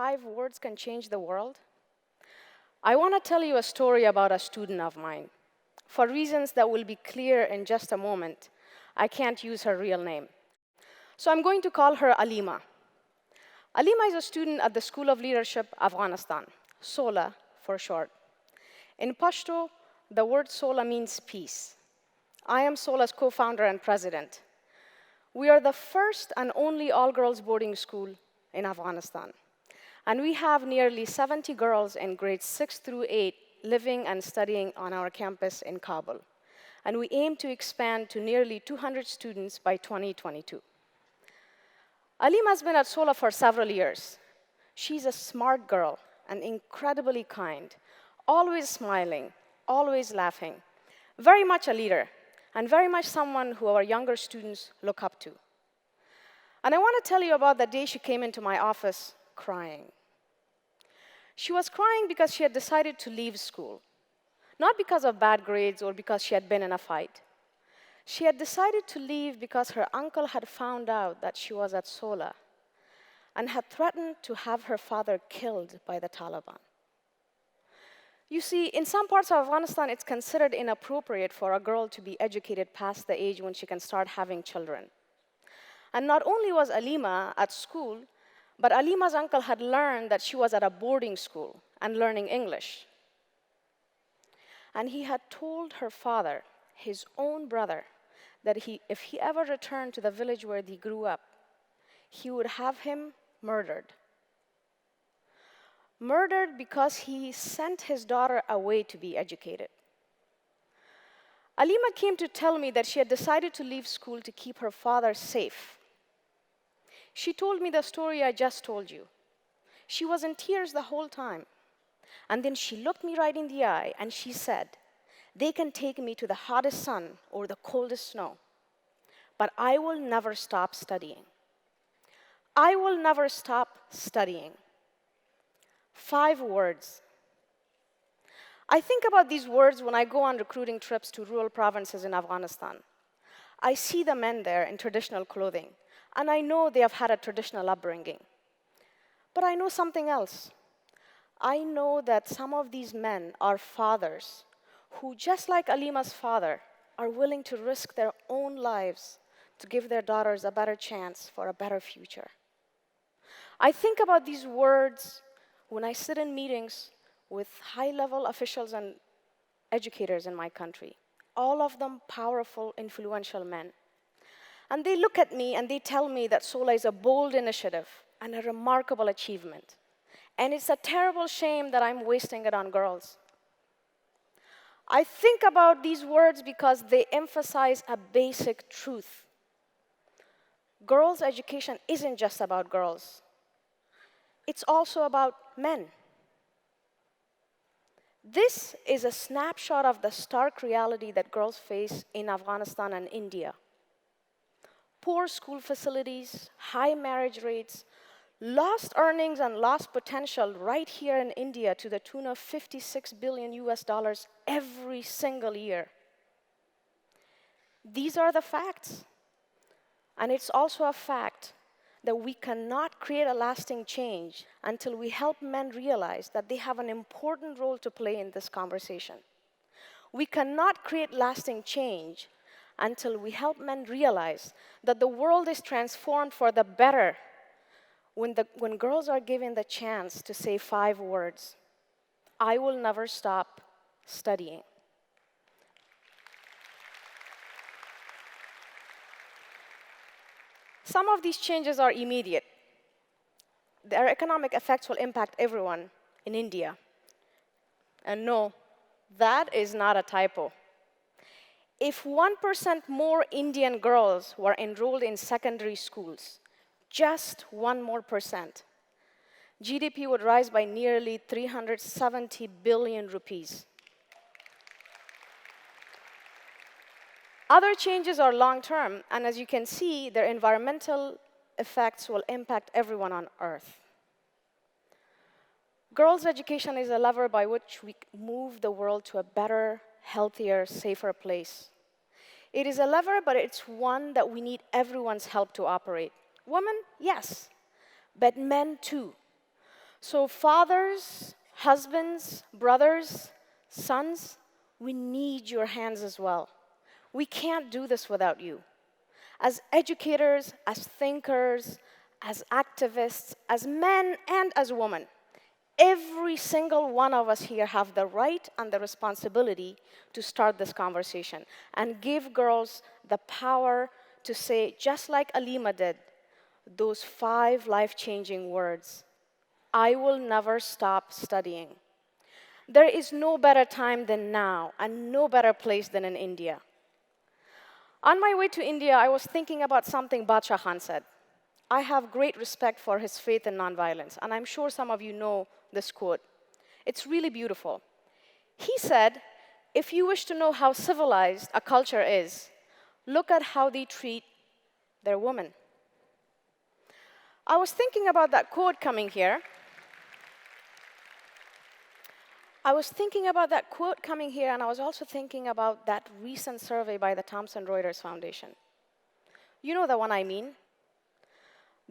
5 words can change the world? I want to tell you a story about a student of mine. For reasons that will be clear in just a moment, I can't use her real name. So I'm going to call her Alima. Alima is a student at the School of Leadership, Afghanistan, SOLA for short. In Pashto, the word SOLA means peace. I am SOLA's co-founder and president. We are the first and only all-girls boarding school in Afghanistan. And we have nearly 70 girls in grades 6 through 8 living and studying on our campus in Kabul. And we aim to expand to nearly 200 students by 2022. Alima has been at SOLA for several years. She's a smart girl and incredibly kind, always smiling, always laughing, very much a leader, and very much someone who our younger students look up to. And I want to tell you about the day she came into my office crying. She was crying because she had decided to leave school, not because of bad grades or because she had been in a fight. She had decided to leave because her uncle had found out that she was at SOLA and had threatened to have her father killed by the Taliban. You see, in some parts of Afghanistan, it's considered inappropriate for a girl to be educated past the age when she can start having children. And not only was Alima at school, but Alima's uncle had learned that she was at a boarding school and learning English. And he had told her father, his own brother, that if he ever returned to the village where he grew up, he would have him murdered. Murdered because he sent his daughter away to be educated. Alima came to tell me that she had decided to leave school to keep her father safe. She told me the story I just told you. She was in tears the whole time. And then she looked me right in the eye and she said, "They can take me to the hottest sun or the coldest snow, but I will never stop studying. I will never stop studying." 5 words. I think about these words when I go on recruiting trips to rural provinces in Afghanistan. I see the men there in traditional clothing, and I know they have had a traditional upbringing. But I know something else. I know that some of these men are fathers who, just like Alima's father, are willing to risk their own lives to give their daughters a better chance for a better future. I think about these words when I sit in meetings with high-level officials and educators in my country, all of them powerful, influential men. And they look at me and they tell me that SOLA is a bold initiative and a remarkable achievement. And it's a terrible shame that I'm wasting it on girls. I think about these words because they emphasize a basic truth. Girls' education isn't just about girls. It's also about men. This is a snapshot of the stark reality that girls face in Afghanistan and India. Poor school facilities, high marriage rates, lost earnings and lost potential right here in India to the tune of $56 billion every single year. These are the facts. And it's also a fact that we cannot create a lasting change until we help men realize that they have an important role to play in this conversation. We cannot create lasting change until we help men realize that the world is transformed for the better when girls are given the chance to say 5 words. I will never stop studying. Some of these changes are immediate. Their economic effects will impact everyone in India. And no, that is not a typo. If 1% more Indian girls were enrolled in secondary schools, just 1% more, GDP would rise by nearly 370 billion rupees. Other changes are long-term, and as you can see, their environmental effects will impact everyone on Earth. Girls' education is a lever by which we move the world to a better, healthier, safer place. It is a lever, but it's one that we need everyone's help to operate. Women, yes, but men too. So fathers, husbands, brothers, sons, we need your hands as well. We can't do this without you. As educators, as thinkers, as activists, as men and as women, every single one of us here have the right and the responsibility to start this conversation and give girls the power to say, just like Alima did, those 5 life-changing words: I will never stop studying. There is no better time than now and no better place than in India. On my way to India, I was thinking about something Badshah Khan said. I have great respect for his faith in nonviolence, and I'm sure some of you know this quote. It's really beautiful. He said, if you wish to know how civilized a culture is, look at how they treat their women. I was thinking about that quote coming here. and I was also thinking about that recent survey by the Thomson Reuters Foundation. You know the one I mean?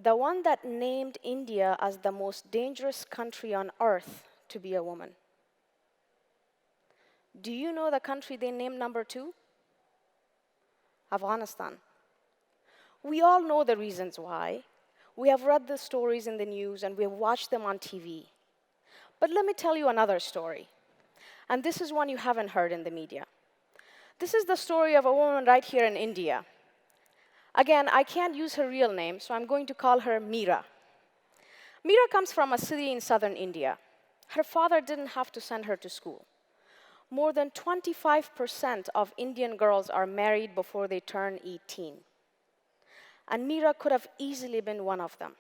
The one that named India as the most dangerous country on earth to be a woman. Do you know the country they named number 2? Afghanistan. We all know the reasons why. We have read the stories in the news and we have watched them on TV. But let me tell you another story. And this is one you haven't heard in the media. This is the story of a woman right here in India. Again, I can't use her real name, so I'm going to call her Meera. Meera comes from a city in southern India. Her father didn't have to send her to school. More than 25% of Indian girls are married before they turn 18. And Meera could have easily been one of them.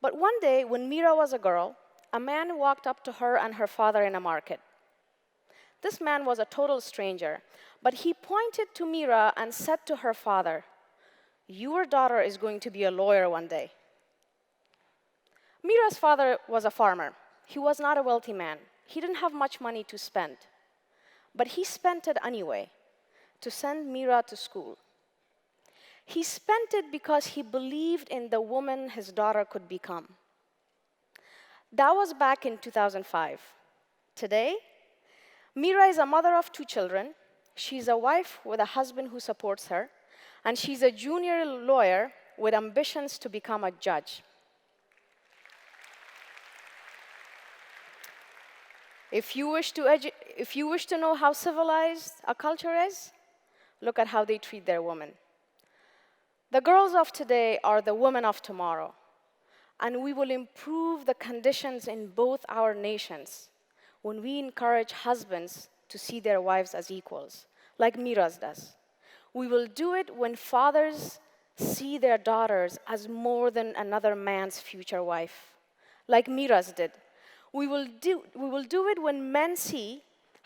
But one day, when Meera was a girl, a man walked up to her and her father in a market. This man was a total stranger, but he pointed to Meera and said to her father, "Your daughter is going to be a lawyer one day." Meera's father was a farmer. He was not a wealthy man. He didn't have much money to spend. But he spent it anyway to send Meera to school. He spent it because he believed in the woman his daughter could become. That was back in 2005. Today, Meera is a mother of 2 children. She's a wife with a husband who supports her. And she's a junior lawyer with ambitions to become a judge. If you wish to know how civilized a culture is, look at how they treat their women. The girls of today are the women of tomorrow. And we will improve the conditions in both our nations when we encourage husbands to see their wives as equals, like Meera's does. We will do it when fathers see their daughters as more than another man's future wife, like Meera's did. We will do it when men see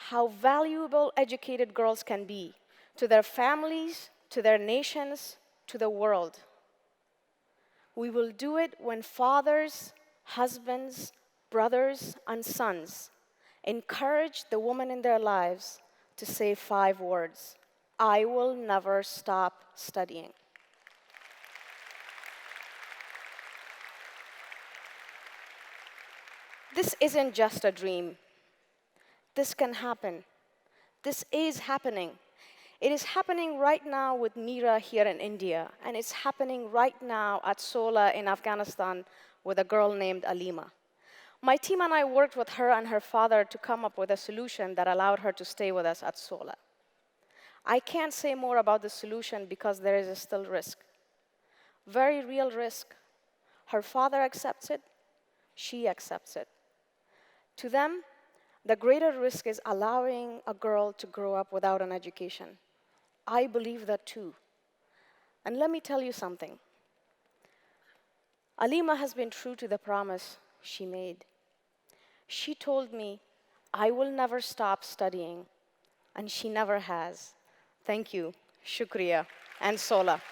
how valuable educated girls can be to their families, to their nations, to the world. We will do it when fathers, husbands, brothers, and sons encourage the woman in their lives to say 5 words: I will never stop studying. This isn't just a dream. This can happen. This is happening. It is happening right now with Meera here in India, and it's happening right now at SOLA in Afghanistan with a girl named Alima. My team and I worked with her and her father to come up with a solution that allowed her to stay with us at SOLA. I can't say more about the solution because there is still risk. Very real risk. Her father accepts it. She accepts it. To them, the greater risk is allowing a girl to grow up without an education. I believe that too. And let me tell you something. Alima has been true to the promise she made. She told me, I will never stop studying, and she never has. Thank you, Shukriya, and SOLA.